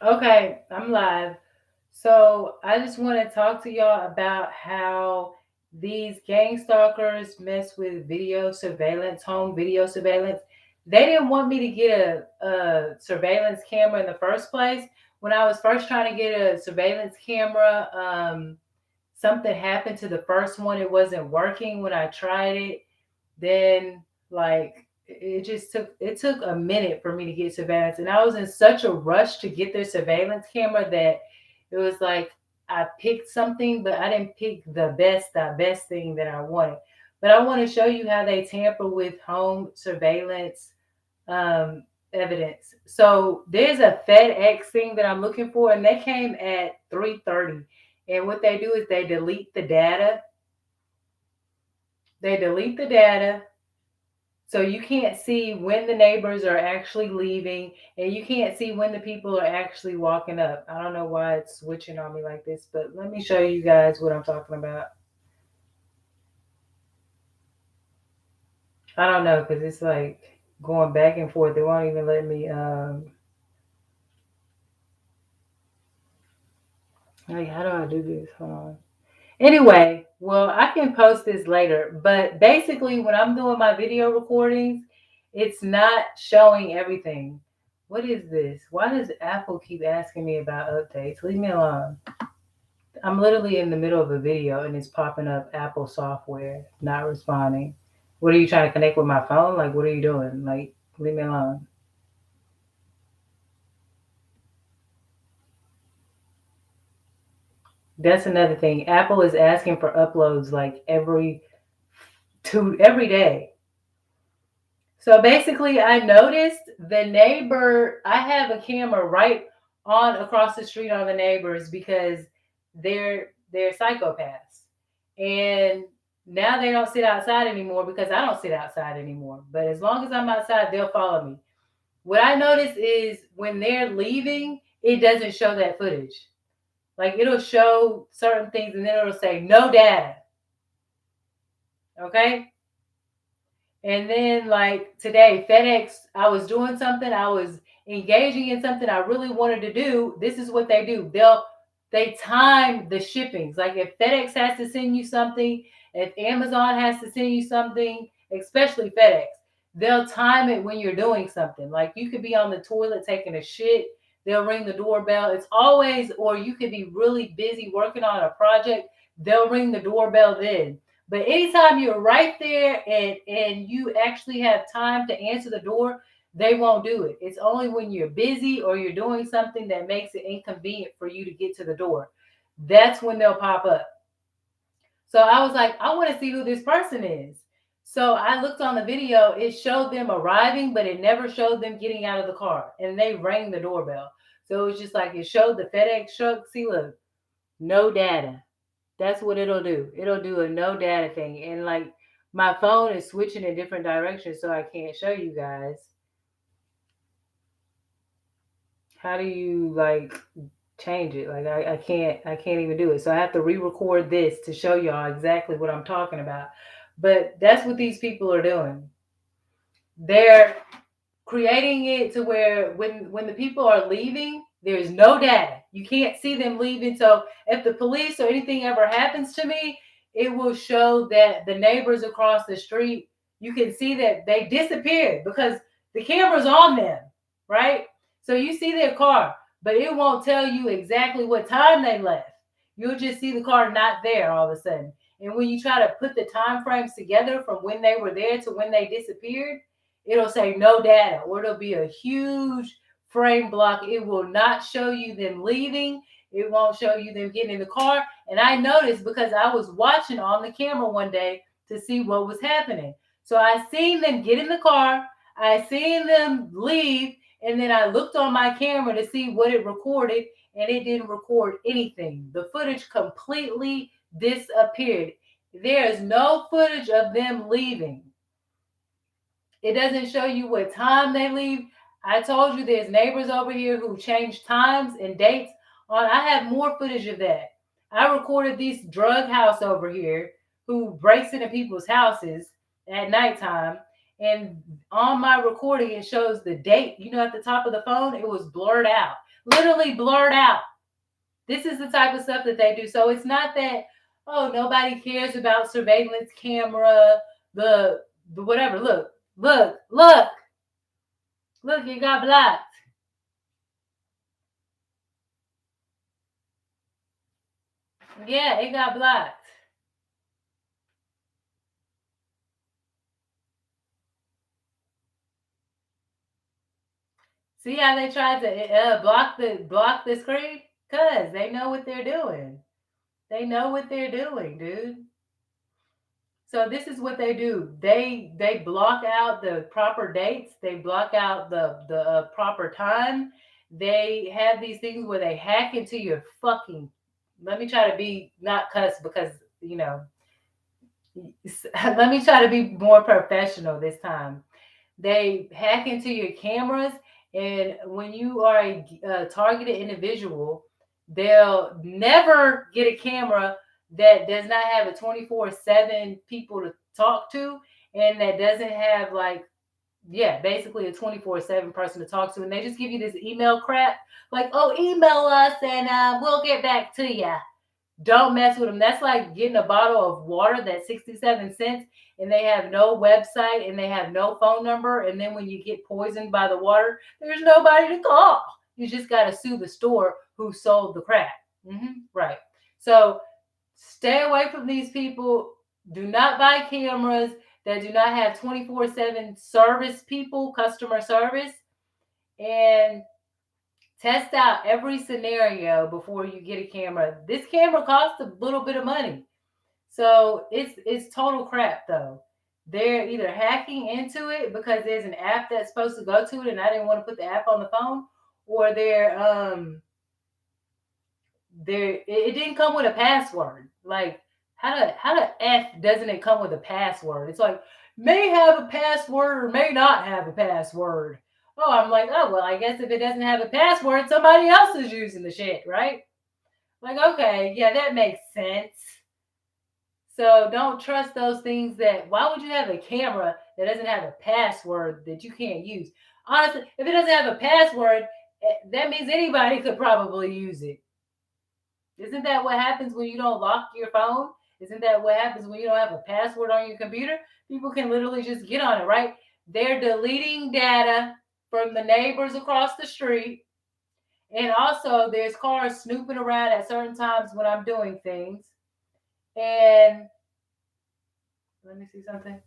Okay, I'm live. So I just want to talk to y'all about how these gang stalkers mess with video surveillance, home video surveillance. They didn't want me to get a surveillance camera in the first place. When I was first trying to get a surveillance camera, something happened to the first one. It wasn't working when I tried it. Then like it took a minute for me to get surveillance, and I was in such a rush to get their surveillance camera that it was like I picked something, but I didn't pick the best thing that I wanted. But I want to show you how they tamper with home surveillance um, evidence. So there's a FedEx thing that I'm looking for, and they came at 3:30. And what they do is they delete the data. They delete the data, so you can't see when the neighbors are actually leaving, and you can't see when the people are actually walking up. I don't know why it's switching on me like this, but let me show you guys what I'm talking about. I don't know because it's like going back and forth. They won't even let me. Like, how do I do this? Hold on. Anyway, well, I can post this later, but basically, when I'm doing my video recordings, it's not showing everything. What is this? Why does Apple keep asking me about updates? Leave me alone. I'm literally in the middle of a video and it's popping up Apple software, not responding. What are you trying to connect with my phone? Like, what are you doing? Like, leave me alone. That's another thing. Apple is asking for uploads like every day. So basically, I noticed the neighbor. I have a camera right on across the street on the neighbors because they're psychopaths, and now they don't sit outside anymore because I don't sit outside anymore. But as long as I'm outside, they'll follow me. What I notice is when they're leaving, it doesn't show that footage. Like it'll show certain things, and then it'll say no data. Okay, and then like today, FedEx, I was doing something, I was engaging in something I really wanted to do. This is what they do. They time the shippings. Like if FedEx has to send you something, if Amazon has to send you something, especially FedEx, they'll time it when you're doing something. Like you could be on the toilet taking a shit, they'll ring the doorbell. It's always, or you could be really busy working on a project, they'll ring the doorbell then. But anytime you're right there and you actually have time to answer the door, they won't do it. It's only when you're busy or you're doing something that makes it inconvenient for you to get to the door. That's when they'll pop up. So I was like, I want to see who this person is. So I looked on the video, it showed them arriving, but it never showed them getting out of the car. And they rang the doorbell. So it was just like it showed the FedEx truck. See, look, no data. That's what it'll do. It'll do a no data thing. And like my phone is switching in different directions, so I can't show you guys. How do you like change it? Like I can't even do it. So I have to re-record this to show y'all exactly what I'm talking about. But that's what these people are doing. They're creating it to where when the people are leaving, there's no data. You can't see them leaving. So if the police or anything ever happens to me, it will show that the neighbors across the street, you can see that they disappeared because the camera's on them, right? So you see their car, but it won't tell you exactly what time they left. You'll just see the car not there all of a sudden. And when you try to put the time frames together from when they were there to when they disappeared, it'll say no data, or it'll be a huge frame block. It will not show you them leaving. It won't show you them getting in the car. And I noticed because I was watching on the camera one day to see what was happening. So I seen them get in the car, I seen them leave, and then I looked on my camera to see what it recorded, and it didn't record anything. The footage completely disappeared. There is no footage of them leaving. It doesn't show you what time they leave. I told you there's neighbors over here who change times and dates on. I have more footage of that. I recorded this drug house over here who breaks into people's houses at nighttime. And on my recording, it shows the date. You know, at the top of the phone, it was blurred out. literally blurred out. This is the type of stuff that they do. So it's not that, oh, nobody cares about surveillance camera, the whatever. Look, it got blocked. Yeah, it got blocked. See how they tried to block the screen? Cause they know what they're doing. They know what they're doing, dude. So this is what they do. They block out the proper dates. They block out the proper time. They have these things where they hack into your fucking. Let me try to be not cuss because you know. Let me try to be more professional this time. They hack into your cameras, and when you are a targeted individual, they'll never get a camera that does not have a 24/7 people to talk to, and that doesn't have like, yeah, basically a 24/7 person to talk to, and they just give you this email crap like, oh, email us and we'll get back to you. Don't mess with them. That's like getting a bottle of water that's 67 cents and they have no website and they have no phone number. And then when you get poisoned by the water, there's nobody to call. You just got to sue the store who sold the crap. Right. So stay away from these people. Do not buy cameras that do not have 24/7 service people, customer service. And test out every scenario before you get a camera. This camera costs a little bit of money. So it's total crap though. They're either hacking into it because there's an app that's supposed to go to it and I didn't want to put the app on the phone, or it didn't come with a password. Like how the F doesn't it come with a password? It's like may have a password or may not have a password. Oh, I'm like, oh well, I guess if it doesn't have a password, somebody else is using the shit, right? Like, okay, yeah, that makes sense. So don't trust those things that why would you have a camera that doesn't have a password that you can't use? Honestly, if it doesn't have a password, that means anybody could probably use it. Isn't that what happens when you don't lock your phone? Isn't that what happens when you don't have a password on your computer? People can literally just get on it, right? They're deleting data from the neighbors across the street. And also, there's cars snooping around at certain times when I'm doing things. And let me see something.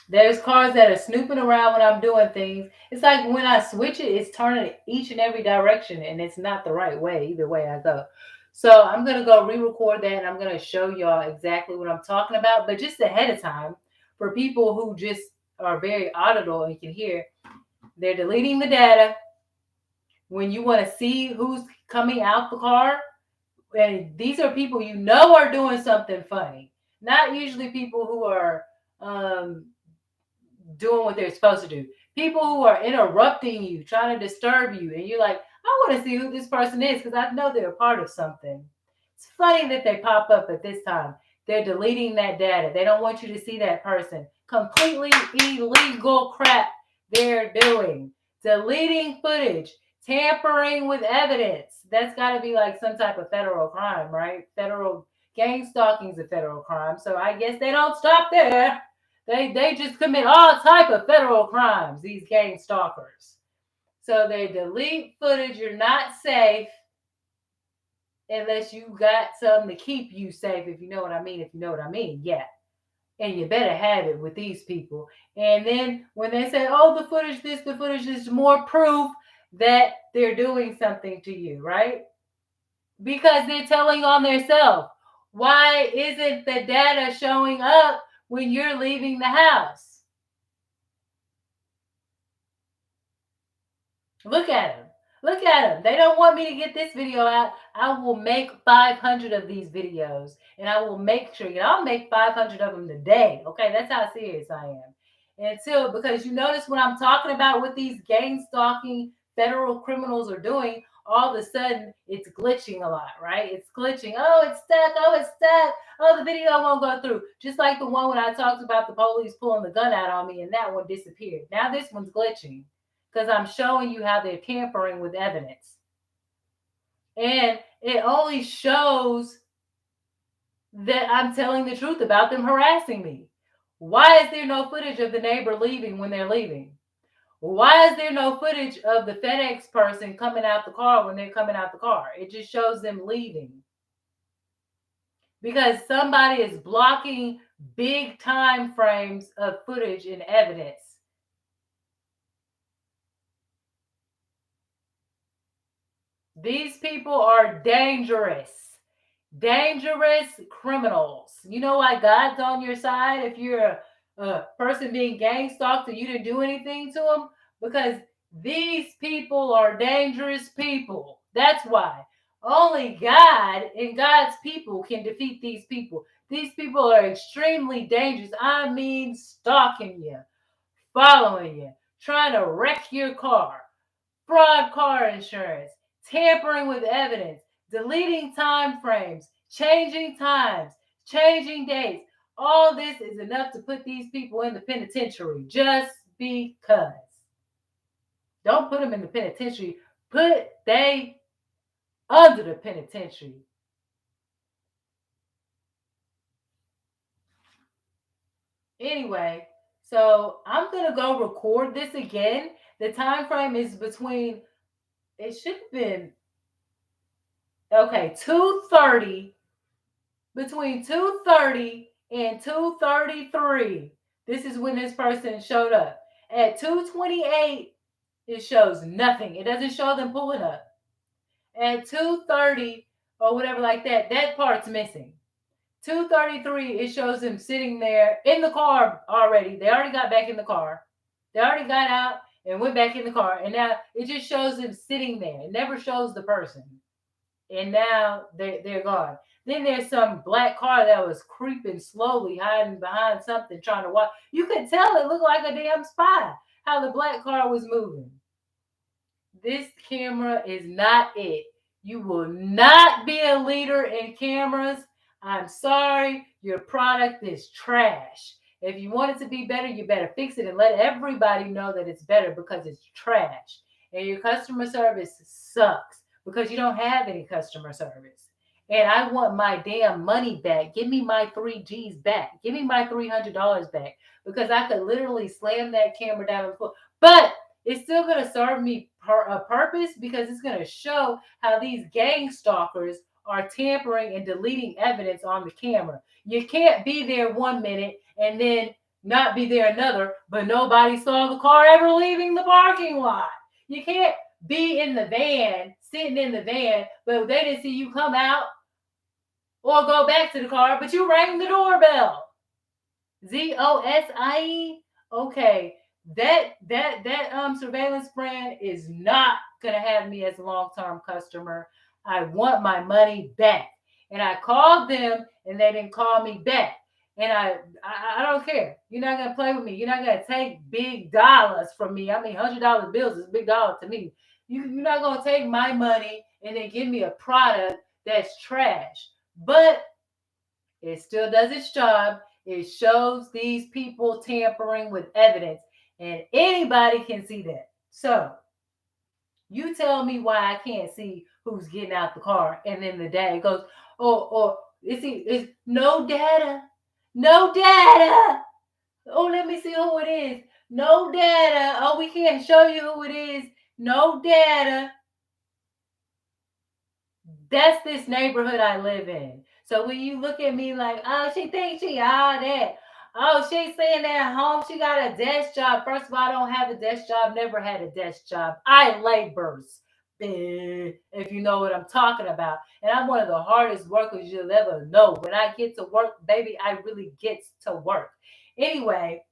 There's cars that are snooping around when I'm doing things. It's like when I switch it, it's turning each and every direction, and it's not the right way either way I go. So I'm gonna go re-record that, and I'm gonna show y'all exactly what I'm talking about. But just ahead of time, for people who just are very audible and can hear, they're deleting the data. When you want to see who's coming out the car, and these are people you know are doing something funny. Not usually people who are um, doing what they're supposed to do. People who are interrupting you, trying to disturb you, and you're like, I want to see who this person is because I know they're a part of something. It's funny that they pop up at this time. They're deleting that data. They don't want you to see that person. Completely illegal crap they're doing. Deleting footage, tampering with evidence. That's got to be like some type of federal crime, right? Federal gang stalking is a federal crime. So I guess they don't stop there. They just commit all type of federal crimes, these gang stalkers. So they delete footage. You're not safe unless you got something to keep you safe, if you know what I mean. If you know what I mean, yeah. And you better have it with these people. And then when they say, oh, the footage is more proof that they're doing something to you, right? Because they're telling on themselves. Why isn't the data showing up when you're leaving the house? Look at them. Look at them. They don't want me to get this video out. I will make 500 of these videos and I will make sure, I'll make 500 of them today. Okay, that's how serious I am. Until, because you notice when I'm talking about what these gang stalking federal criminals are doing, all of a sudden it's glitching a lot, right? It's glitching. Oh, it's stuck. Oh, it's stuck. Oh, the video won't go through. Just like the one when I talked about the police pulling the gun out on me and that one disappeared. Now this one's glitching because I'm showing you how they're tampering with evidence. And it only shows that I'm telling the truth about them harassing me. Why is there no footage of the neighbor leaving when they're leaving? Why is there no footage of the FedEx person coming out the car when they're coming out the car? It just shows them leaving. Because somebody is blocking big time frames of footage and evidence. These people are dangerous. Dangerous criminals. You know why God's on your side if you're a person being gang stalked and you didn't do anything to them? Because these people are dangerous people. That's why. Only God and God's people can defeat these people. These people are extremely dangerous. I mean, stalking you, following you, trying to wreck your car, fraud car insurance, tampering with evidence, deleting time frames, changing times, changing dates. All this is enough to put these people in the penitentiary just because. Don't put them in the penitentiary. Put they under the penitentiary. Anyway, so I'm gonna go record this again. The time frame is between, it should have been, okay, 2:30, between 2:30 and 2:33. This is when this person showed up. At 2:28, it shows nothing. It doesn't show them pulling up. At 2:30 or whatever like that, that part's missing. 2:33, it shows them sitting there in the car already. They already got back in the car. They already got out and went back in the car. And now it just shows them sitting there. It never shows the person. And now they're gone. Then there's some black car that was creeping slowly, hiding behind something, trying to watch. You could tell it looked like a damn spy, how the black car was moving. This camera is not it. You will not be a leader in cameras. I'm sorry, your product is trash. If you want it to be better, you better fix it and let everybody know that it's better because it's trash. And your customer service sucks because you don't have any customer service. And I want my damn money back. Give me my 3Gs back. Give me my $300 back because I could literally slam that camera down on the floor. But it's still going to serve me a purpose because it's going to show how these gang stalkers are tampering and deleting evidence on the camera. You can't be there 1 minute and then not be there another, but nobody saw the car ever leaving the parking lot. You can't be in the van, sitting in the van, but they didn't see you come out or go back to the car, but you rang the doorbell. ZOSIE? Okay. That surveillance brand is not gonna have me as a long-term customer. I want my money back. And I called them and they didn't call me back. And I don't care. You're not gonna play with me. You're not gonna take big dollars from me. I mean, $100 bills is a big dollar to me. You're not gonna take my money and then give me a product that's trash. But it still does its job. It shows these people tampering with evidence, and anybody can see that. So you tell me why I can't see who's getting out the car, and then the dad goes, "Oh, it's no data, no data. Oh, let me see who it is. No data. Oh, we can't show you who it is. No data." That's this neighborhood I live in. So when you look at me like, oh, she thinks she all that. Oh, she's saying at home she got a desk job. First of all, I don't have a desk job. Never had a desk job. I labors. If you know what I'm talking about. And I'm one of the hardest workers you'll ever know. When I get to work, baby, I really get to work. Anyway,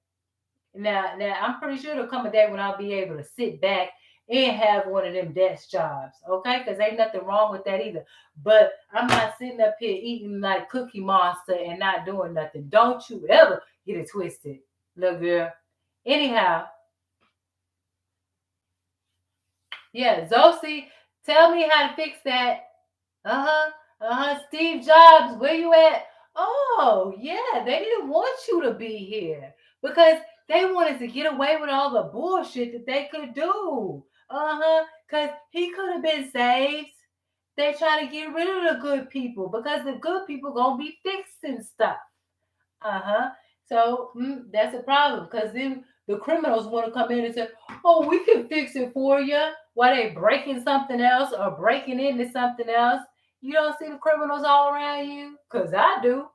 now I'm pretty sure there'll come a day when I'll be able to sit back and have one of them desk jobs, okay? Because ain't nothing wrong with that either. But I'm not sitting up here eating like Cookie Monster and not doing nothing. Don't you ever get it twisted, little girl. Anyhow, yeah, Zosie, tell me how to fix that. Steve Jobs, where you at? Oh, yeah, they didn't want you to be here because They wanted to get away with all the bullshit that they could do. Because he could have been saved. They trying to get rid of the good people because the good people gonna be fixing stuff. Uh-huh. So that's a problem because then the criminals want to come in and say, "Oh, we can fix it for you." While they breaking something else or breaking into something else, you don't see the criminals all around you, cause I do.